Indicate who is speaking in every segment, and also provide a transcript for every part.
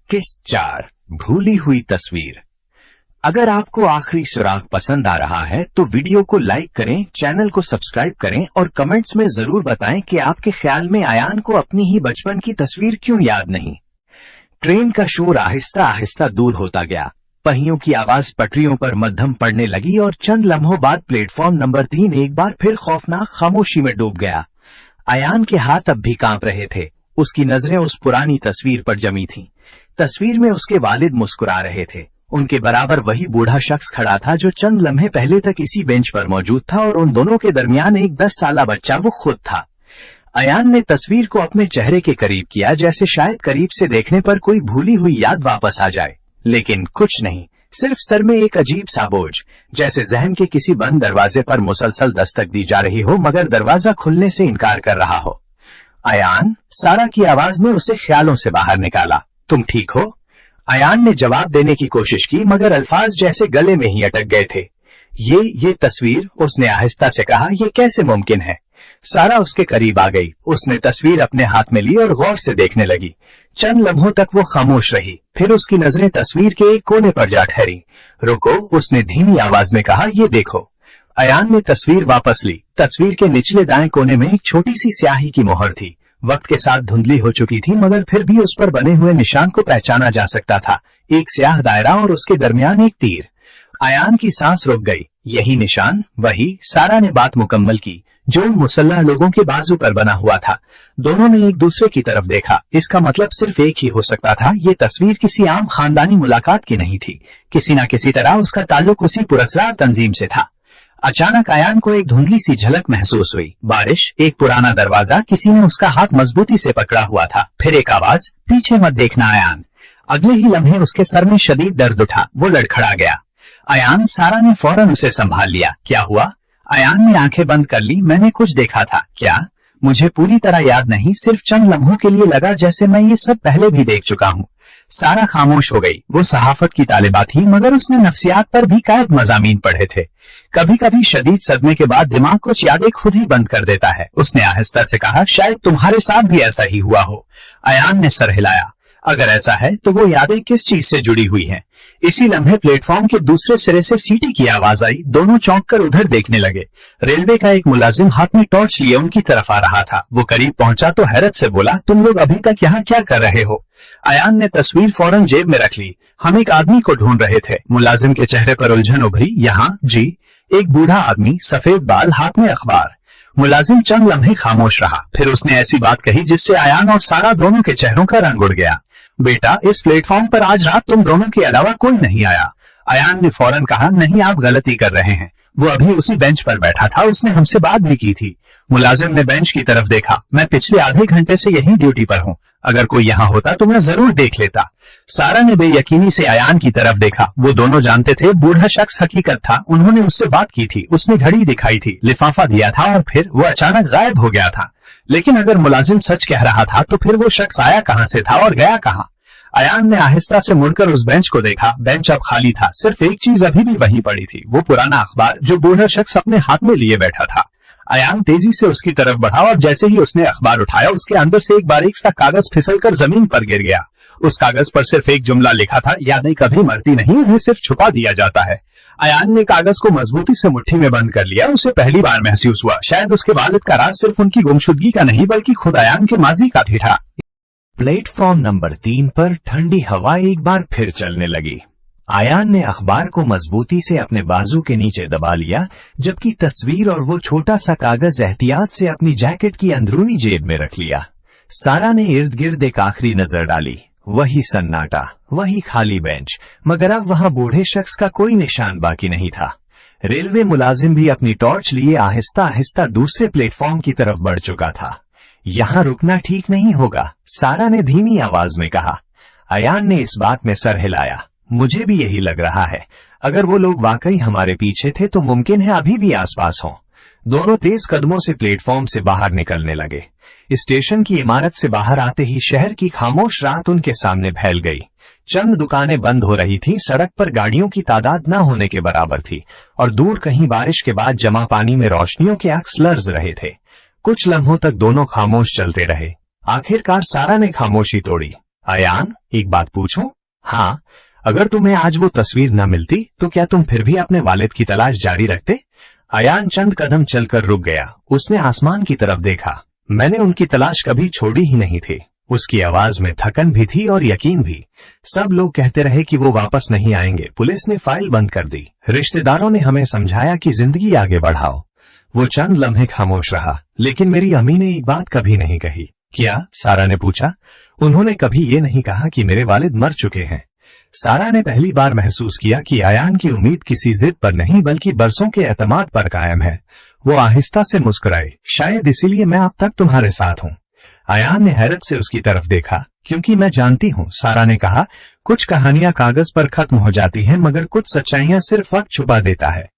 Speaker 1: किस्त 4 भूली हुई तस्वीर। अगर आपको आखिरी सुराग पसंद आ रहा है तो वीडियो को लाइक करें, चैनल को सब्सक्राइब करें और कमेंट्स में जरूर बताएं कि आपके ख्याल में अयान को अपनी ही बचपन की तस्वीर क्यों याद नहीं। ट्रेन का शोर आहिस्ता आहिस्ता दूर होता गया। पहियों की आवाज पटरियों पर मध्यम पड़ने लगी और चंद लम्हों बाद प्लेटफॉर्म नंबर 3 एक बार फिर खौफनाक खामोशी में डूब गया। अयान के हाथ अब भी कांप रहे थे। उसकी नजरें उस पुरानी तस्वीर पर जमी थीं। तस्वीर में उसके वालिद मुस्कुरा रहे थे। उनके बराबर वही बूढ़ा शख्स खड़ा था जो चंद लम्हे पहले तक इसी बेंच पर मौजूद था और उन दोनों के दरमियान एक 10 साला बच्चा वो खुद था। अयान ने तस्वीर को अपने चेहरे के करीब किया, जैसे शायद करीब से देखने पर कोई भूली हुई याद वापस आ जाए, लेकिन कुछ नहीं। सिर्फ सर में एक अजीब सा बोझ, जैसे जहन के किसी बंद दरवाजे पर मुसलसल दस्तक दी जा रही हो मगर दरवाजा खुलने से इनकार कर रहा हो। अयान, सारा की आवाज ने उसे ख्यालों से बाहर निकाला। तुम ठीक हो? अयान ने जवाब देने की कोशिश की मगर अल्फाज जैसे गले में ही अटक गए थे। ये तस्वीर, उसने आहिस्ता से कहा, ये कैसे मुमकिन है? सारा उसके करीब आ गई। उसने तस्वीर अपने हाथ में ली और गौर से देखने लगी। चंद लम्हों तक वो खामोश रही, फिर उसकी नजरें तस्वीर के एक कोने पर जा ठहरी। रुको, उसने धीमी आवाज में कहा, ये देखो। अयान ने तस्वीर वापस ली। तस्वीर के निचले दाएं कोने में एक छोटी सी स्याही की मोहर थी। वक्त के साथ धुंधली हो चुकी थी मगर फिर भी उस पर बने हुए निशान को पहचाना जा सकता था। एक स्याह दायरा और उसके दरमियान एक तीर। अयान की सांस रुक गई। यही निशान, वही। सारा ने बात मुकम्मल की। जो उन मुसल्लह लोगों के बाजू पर बना हुआ था। दोनों ने एक दूसरे की तरफ देखा। इसका मतलब सिर्फ एक ही हो सकता था। ये तस्वीर किसी आम खानदानी मुलाकात की नहीं थी। किसी न किसी तरह उसका ताल्लुक उसी पुरस्कार तंजीम से था। अचानक अयान को एक धुंधली सी झलक महसूस हुई। बारिश, एक पुराना दरवाजा, किसी ने उसका हाथ मजबूती से पकड़ा हुआ था। फिर एक आवाज, पीछे मत देखना अयान। अगले ही लम्हे उसके सर में शदीद दर्द उठा। वो लड़खड़ा गया। अयान, सारा ने फौरन उसे संभाल लिया। क्या हुआ? अयान ने आंखें बंद कर ली। मैंने कुछ देखा था। क्या? मुझे पूरी तरह याद नहीं, सिर्फ चंद लम्हों के लिए लगा जैसे मैं ये सब पहले भी देख चुका हूँ। सारा खामोश हो गई। वो सहाफत की तालिबा थी मगर उसने नफ्सियात पर भी कायद मजामीन पढ़े थे। कभी कभी शदीद सदमे के बाद दिमाग कुछ यादें खुद ही बंद कर देता है। उसने आहिस्ता से कहा, शायद तुम्हारे साथ भी ऐसा ही हुआ हो। अयान ने सर हिलाया। अगर ऐसा है तो वो यादें किस चीज से जुड़ी हुई हैं? इसी लम्हे प्लेटफॉर्म के दूसरे सिरे से सीटी की आवाज आई। दोनों चौंक कर उधर देखने लगे। रेलवे का एक मुलाजिम हाथ में टॉर्च लिए उनकी तरफ आ रहा था। वो करीब पहुंचा तो हैरत से बोला, तुम लोग अभी तक यहाँ क्या कर रहे हो? अयान ने तस्वीर फौरन जेब में रख ली। हम एक आदमी को ढूंढ रहे थे। मुलाजिम के चेहरे पर उलझन उभरी। यहाँ जी। एक बूढ़ा आदमी, सफेद बाल, हाथ में अखबार। मुलाजिम चंद लम्हे खामोश रहा। फिर उसने ऐसी बात कही जिससे अयान और सारा दोनों के चेहरों का रंग उड़ गया। बेटा, इस प्लेटफॉर्म पर आज रात तुम दोनों के अलावा कोई नहीं आया। अयान ने फौरन कहा, नहीं, आप गलती कर रहे हैं। वो अभी उसी बेंच पर बैठा था। उसने हमसे बात भी की थी। मुलाजिम ने बेंच की तरफ देखा। मैं पिछले आधे घंटे से यही ड्यूटी पर हूँ। अगर कोई यहाँ होता तो मैं जरूर देख लेता। सारा ने बेयकीनी से अयान की तरफ देखा। वो दोनों जानते थे बूढ़ा शख्स हकीकत था। उन्होंने उससे बात की थी। उसने घड़ी दिखाई थी, लिफाफा दिया था और फिर वो अचानक गायब हो गया था। लेकिन अगर मुलाजिम सच कह रहा था तो फिर वो शख्स आया कहां से था और गया कहां? अयान ने आहिस्ता से मुड़कर उस बेंच को देखा। बेंच अब खाली था। सिर्फ एक चीज अभी भी वहीं पड़ी थी, वो पुराना अखबार जो बूढ़ा शख्स अपने हाथ में लिए बैठा था। अयान तेजी से उसकी तरफ बढ़ा और जैसे ही उसने अखबार उठाया उसके अंदर से एक बारीक सा कागज फिसलकर जमीन पर गिर गया। उस कागज पर सिर्फ एक जुमला लिखा था, यादें कभी मरती नहीं, उन्हें सिर्फ छुपा दिया जाता है। अयान ने कागज को मजबूती से मुट्ठी में बंद कर लिया। उसे पहली बार महसूस हुआ शायद उसके वालिद का राज सिर्फ उनकी गुमशुदगी का नहीं बल्कि खुद अयान के माजी का भी था।
Speaker 2: प्लेटफॉर्म नंबर 3 पर ठंडी हवा एक बार फिर चलने लगी। अयान ने अखबार को मजबूती से अपने बाजू के नीचे दबा लिया, जबकि तस्वीर और वो छोटा सा कागज एहतियात से अपनी जैकेट की अंदरूनी जेब में रख लिया। सारा ने इर्द गिर्द एक आखिरी नजर डाली। वही सन्नाटा, वही खाली बेंच, मगर अब वहां बूढ़े शख्स का कोई निशान बाकी नहीं था। रेलवे मुलाजिम भी अपनी टॉर्च लिए आहिस्ता आहिस्ता दूसरे प्लेटफॉर्म की तरफ बढ़ चुका था। यहाँ रुकना ठीक नहीं होगा, सारा ने धीमी आवाज में कहा। अयान ने इस बात में सर हिलाया। मुझे भी यही लग रहा है। अगर वो लोग वाकई हमारे पीछे थे तो मुमकिन है अभी भी आसपास हों। दोनों तेज कदमों से प्लेटफॉर्म से बाहर निकलने लगे। स्टेशन की इमारत से बाहर आते ही शहर की खामोश रात उनके सामने फैल गई। चंद दुकानें बंद हो रही थी, सड़क पर गाड़ियों की तादाद न होने के बराबर थी और दूर कहीं बारिश के बाद जमा पानी में रोशनियों के अक्स लर्ज रहे थे। कुछ लम्हों तक दोनों खामोश चलते रहे। आखिरकार सारा ने खामोशी तोड़ी। अयान, एक बात पूछूं? हाँ, अगर तुम्हें आज वो तस्वीर न मिलती तो क्या तुम फिर भी अपने वालिद की तलाश जारी रखते? अयान चंद कदम चलकर रुक गया। उसने आसमान की तरफ देखा। मैंने उनकी तलाश कभी छोड़ी ही नहीं थी। उसकी आवाज में थकन भी थी और यकीन भी। सब लोग कहते रहे कि वो वापस नहीं आएंगे। पुलिस ने फाइल बंद कर दी। रिश्तेदारों ने हमें समझाया कि जिंदगी आगे बढ़ाओ। वो चंद लम्हे खामोश रहा, लेकिन मेरी अम्मी ने एक बात कभी नहीं कही। क्या? सारा ने पूछा। उन्होंने कभी ये नहीं कहा कि मेरे वालिद मर चुके हैं। सारा ने पहली बार महसूस किया कि अयान की उम्मीद किसी जिद पर नहीं बल्कि बरसों के एतमाद पर कायम है। वो आहिस्ता से मुस्कुराए। शायद इसीलिए मैं अब तक तुम्हारे साथ हूँ। अयान ने हैरत से उसकी तरफ देखा। क्योंकि मैं जानती हूँ, सारा ने कहा। कुछ कहानियां कागज पर खत्म हो जाती हैं, मगर कुछ सच्चाइयां सिर्फ वक्त छुपा देता है।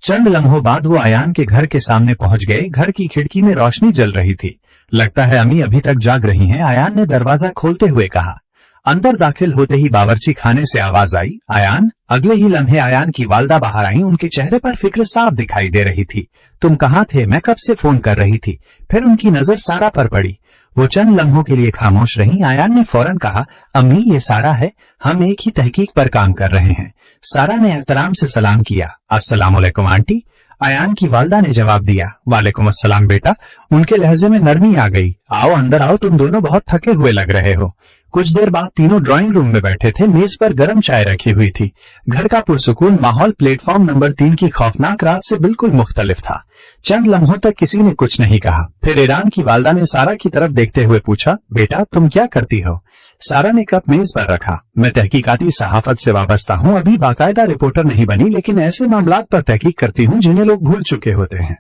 Speaker 2: चंद लम्हों बाद वो अयान के घर के सामने पहुंच गए। घर की खिड़की में रोशनी जल रही थी। लगता है अम्मी अभी तक जाग रही हैं, अयान ने दरवाजा खोलते हुए कहा। अंदर दाखिल होते ही बावर्ची खाने से आवाज आई, अयान। अगले ही लम्हे अयान की वालदा बाहर आई। उनके चेहरे पर फिक्र साफ दिखाई दे रही थी। तुम कहाँ थे? मैं कब से फोन कर रही थी। फिर उनकी नजर सारा पर पड़ी। वो चंद लम्हों के लिए खामोश रही। अयान ने फौरन कहा, अम्मी ये सारा है, हम एक ही तहकीक पर काम कर रहे हैं। सारा ने एहतराम से सलाम किया। अस्सलामुअलैकुम आंटी। अयान की वालदा ने जवाब दिया, वालेकुम अस्सलाम बेटा। उनके लहजे में नरमी आ गई। आओ अंदर आओ, तुम दोनों बहुत थके हुए लग रहे हो। कुछ देर बाद तीनों ड्राइंग रूम में बैठे थे। मेज पर गर्म चाय रखी हुई थी। घर का पुरसुकून माहौल प्लेटफॉर्म नंबर 3 की खौफनाक रात से बिल्कुल मुख्तलिफ था। चंद लम्हों तक किसी ने कुछ नहीं कहा। फिर ईरान की वालदा ने सारा की तरफ देखते हुए पूछा, बेटा तुम क्या करती हो? सारा ने कप मेज पर रखा। मैं तहकीकाती सहाफत से वाबस्ता हूँ। अभी बाकायदा रिपोर्टर नहीं बनी, लेकिन ऐसे मामलात पर तहकीक करती हूँ जिन्हें लोग भूल चुके होते हैं।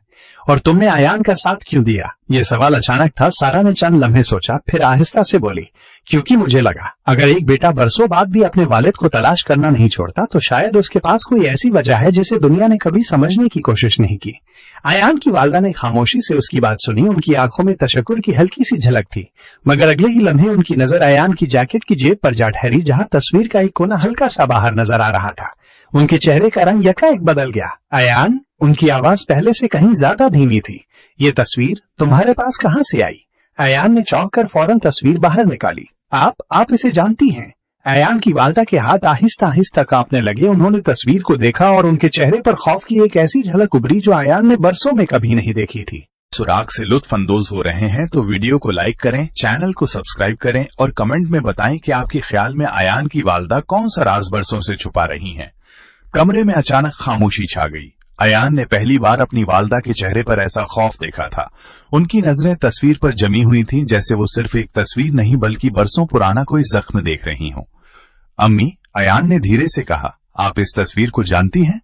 Speaker 2: और तुमने अयान का साथ क्यों दिया? ये सवाल अचानक था। सारा ने चंद लम्हे सोचा, फिर आहिस्ता से बोली, क्योंकि मुझे लगा अगर एक बेटा बरसों बाद भी अपने वालिद को तलाश करना नहीं छोड़ता तो शायद उसके पास कोई ऐसी वजह है जिसे दुनिया ने कभी समझने की कोशिश नहीं की। अयान की वालदा ने खामोशी से उसकी बात सुनी। उनकी आंखों में तशक्कुर की हल्की सी झलक थी, मगर अगले ही लम्हे उनकी नजर अयान की जैकेट की जेब पर जा ठहरी, जहां तस्वीर का एक कोना हल्का सा बाहर नजर आ रहा था। उनके चेहरे का रंग यकाएक बदल गया। अयान, उनकी आवाज पहले से कहीं ज्यादा धीमी थी। ये तस्वीर तुम्हारे पास कहाँ से आई? अयान ने चौंक कर फौरन तस्वीर बाहर निकाली। आप इसे जानती हैं? अयान की वालदा के हाथ आहिस्ता आहिस्ता कांपने लगे। उन्होंने तस्वीर को देखा और उनके चेहरे पर खौफ की एक ऐसी झलक उभरी जो अयान ने बरसों में कभी नहीं देखी थी।
Speaker 1: सुराग से लुत्फ अंदोज हो रहे हैं तो वीडियो को लाइक करें, चैनल को सब्सक्राइब करें और कमेंट में बताएं कि आपके ख्याल में अयान की वालदा कौन सा राज बरसों से छुपा रही हैं। कमरे में अचानक खामोशी छा गई। अयान ने पहली बार अपनी वालदा के चेहरे पर ऐसा खौफ देखा था। उनकी नजरें तस्वीर पर जमी हुई थीं, जैसे वो सिर्फ एक तस्वीर नहीं बल्कि बरसों पुराना कोई जख्म देख रही हों। अम्मी, अयान ने धीरे से कहा, आप इस तस्वीर को जानती हैं?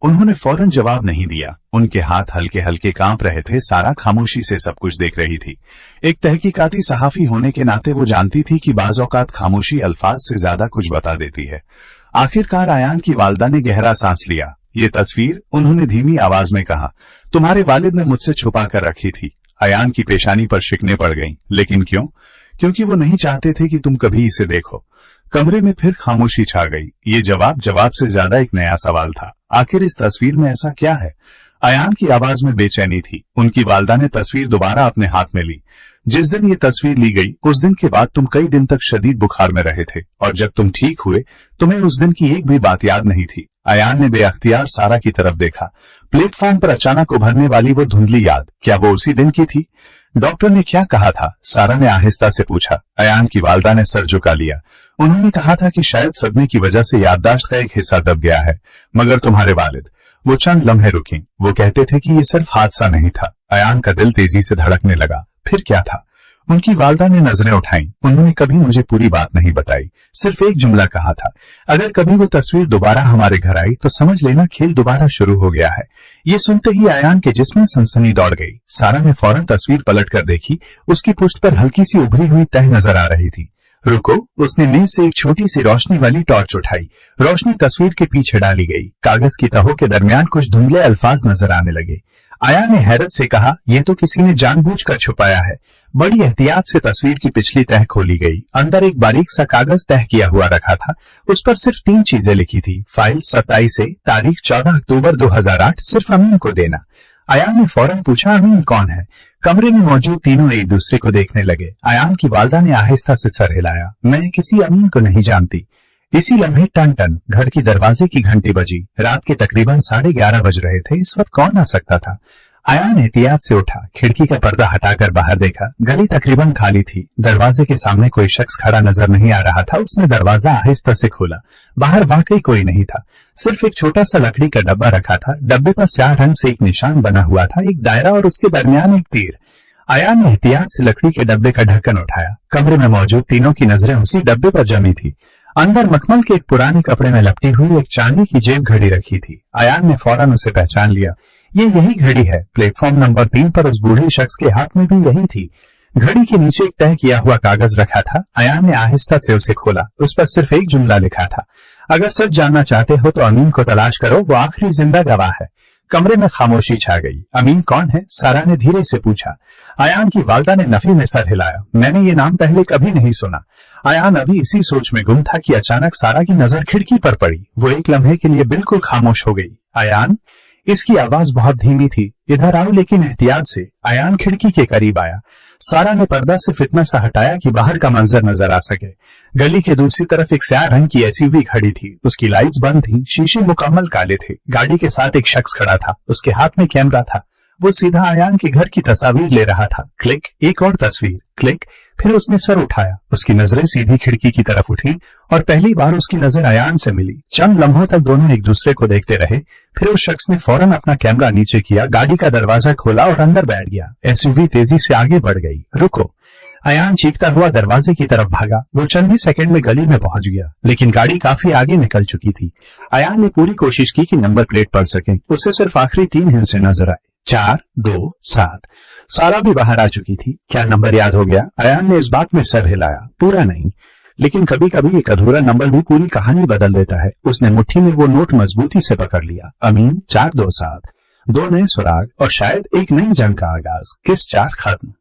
Speaker 1: उन्होंने फौरन जवाब नहीं दिया। उनके हाथ हल्के हल्के कांप रहे थे। सारा खामोशी से सब कुछ देख रही थी। एक तहकीकाती सहाफी होने के नाते वो जानती थी कि बाज़ औक़ात खामोशी अल्फाज से ज्यादा कुछ बता देती है। आखिरकार अयान की वालदा ने गहरा सांस लिया। ये तस्वीर, उन्होंने धीमी आवाज में कहा, तुम्हारे वालिद ने मुझसे छुपा कर रखी थी। अयान की पेशानी पर शिकने पड़ गईं। लेकिन क्यों? क्योंकि वो नहीं चाहते थे कि तुम कभी इसे देखो। कमरे में फिर खामोशी छा गई। ये जवाब से ज्यादा एक नया सवाल था। आखिर इस तस्वीर में ऐसा क्या है? अयान की आवाज में बेचैनी थी। उनकी वालदा ने तस्वीर दोबारा अपने हाथ में ली। जिस दिन ये तस्वीर ली गई उस दिन के बाद तुम कई दिन तक शदीद बुखार में रहे थे, और जब तुम ठीक हुए तुम्हें उस दिन की एक भी बात याद नहीं थी। अयान ने बेअख्तियार सारा की तरफ देखा। प्लेटफॉर्म पर अचानक उभरने वाली वो धुंधली याद, क्या वो उसी दिन की थी? डॉक्टर ने क्या कहा था? सारा ने आहिस्ता से पूछा। अयान की वालदा ने सर झुका लिया। उन्होंने कहा था कि शायद सदमे की वजह से याददाश्त का एक हिस्सा दब गया है। मगर तुम्हारे वालिद, वो चंद लम्हे रुकी। वो कहते थे कि ये सिर्फ हादसा नहीं था। अयान का दिल तेजी से धड़कने लगा। फिर क्या था? उनकी वालदा ने नजरें उठाई। उन्होंने कभी मुझे पूरी बात नहीं बताई, सिर्फ एक जुमला कहा था, अगर कभी वो तस्वीर दोबारा हमारे घर आई तो समझ लेना खेल दोबारा शुरू हो गया है। ये सुनते ही अयान के जिस्म में सनसनी दौड़ गई। सारा ने फौरन तस्वीर पलट कर देखी। उसकी पुष्ट पर हल्की सी उभरी हुई तह नजर आ रही थी। रुको, उसने मेज से एक छोटी सी रोशनी वाली टॉर्च उठाई। रोशनी तस्वीर के पीछे डाली गई। कागज की तहों के दरमियान कुछ धुंधले अल्फाज नजर आने लगे। आया ने हैरत से कहा, यह तो किसी ने जानबूझकर छुपाया है। बड़ी एहतियात से तस्वीर की पिछली तह खोली गई। अंदर एक बारीक सा कागज तह किया हुआ रखा था। उस पर सिर्फ 3 चीजें लिखी थी। फाइल 27 से, तारीख 14 अक्टूबर 2008, सिर्फ अमीन को देना। आया ने फौरन पूछा, अमीन कौन है?
Speaker 3: कमरे में मौजूद तीनों एक दूसरे को देखने लगे। अयान की वालदा ने आहिस्ता से सर हिलाया। मैं किसी अमीन को नहीं जानती। इसी लम्हे टन टन घर की दरवाजे की घंटी बजी। रात के तकरीबन 11:30 बज रहे थे। इस वक्त कौन आ सकता था? अयान एहतियात से उठा, खिड़की का पर्दा हटाकर बाहर देखा। गली तकरीबन खाली थी। दरवाजे के सामने कोई शख्स खड़ा नजर नहीं आ रहा था। उसने दरवाजा आहिस्ता से खोला। बाहर वाकई कोई नहीं था। सिर्फ एक छोटा सा लकड़ी का डब्बा रखा था। डब्बे पर स्याह रंग से एक निशान बना हुआ था, एक दायरा और उसके दरमियान एक तीर। अयान ने एहतियात से लकड़ी के डब्बे का ढक्कन उठाया। कमरे में मौजूद तीनों की नजरें उसी डब्बे पर जमी थी। अंदर मखमल के एक पुराने कपड़े में लपटी हुई एक चांदी की जेब घड़ी रखी थी। अयान ने फौरन उसे पहचान लिया। ये यही घड़ी है। प्लेटफॉर्म नंबर 3 पर उस बूढ़े शख्स के हाथ में भी यही थी। घड़ी के नीचे एक तय किया हुआ कागज रखा था। अयान ने आहिस्ता से उसे खोला। उस पर सिर्फ एक जुमला लिखा था, अगर सच जानना चाहते हो तो अमीन को तलाश करो, वो आखिरी जिंदा गवाह है। कमरे में खामोशी छा गई। अमीन कौन है? सारा ने धीरे से पूछा। अयान की वालदा ने नफी में सर हिलाया। मैंने ये नाम पहले कभी नहीं सुना। अयान अभी इसी सोच में गुम था कि अचानक सारा की नजर खिड़की पर पड़ी। वो एक लम्हे के लिए बिल्कुल खामोश हो गई। अयान, इसकी आवाज बहुत धीमी थी। इधर आओ, लेकिन एहतियात से। अयान खिड़की के करीब आया। सारा ने पर्दा सिर्फ इतना सा हटाया कि बाहर का मंजर नजर आ सके। गली के दूसरी तरफ एक स्याह रंग की एसयूवी खड़ी थी। उसकी लाइट्स बंद थी, शीशे मुकम्मल काले थे। गाड़ी के साथ एक शख्स खड़ा था। उसके हाथ में कैमरा था। वो सीधा अयान के घर की तस्वीर ले रहा था। क्लिक, एक और तस्वीर। क्लिक, फिर उसने सर उठाया। उसकी नजरें सीधी खिड़की की तरफ उठी और पहली बार उसकी नजर अयान से मिली। चंद लम्हों तक दोनों एक दूसरे को देखते रहे। फिर उस शख्स ने फौरन अपना कैमरा नीचे किया, गाड़ी का दरवाजा खोला और अंदर बैठ गया। एसयूवी तेजी से आगे बढ़ गई। रुको! अयान चीखता हुआ दरवाजे की तरफ भागा। वो चंद ही सेकंड में गली में पहुंच गया, लेकिन गाड़ी काफी आगे निकल चुकी थी। अयान ने पूरी कोशिश की कि नंबर प्लेट पढ़ सके। उसे सिर्फ आखिरी 3 हिस्से नजर आए, 4, 2, 7। सारा भी बाहर आ चुकी थी। क्या नंबर याद हो गया? अयान ने इस बात में सर हिलाया। पूरा नहीं, लेकिन कभी कभी एक अधूरा नंबर भी पूरी कहानी बदल देता है। उसने मुट्ठी में वो नोट मजबूती से पकड़ लिया। अमीन 427, 2 नए सुराग और शायद एक नई जंग का आगाज। किस 4 खत्म।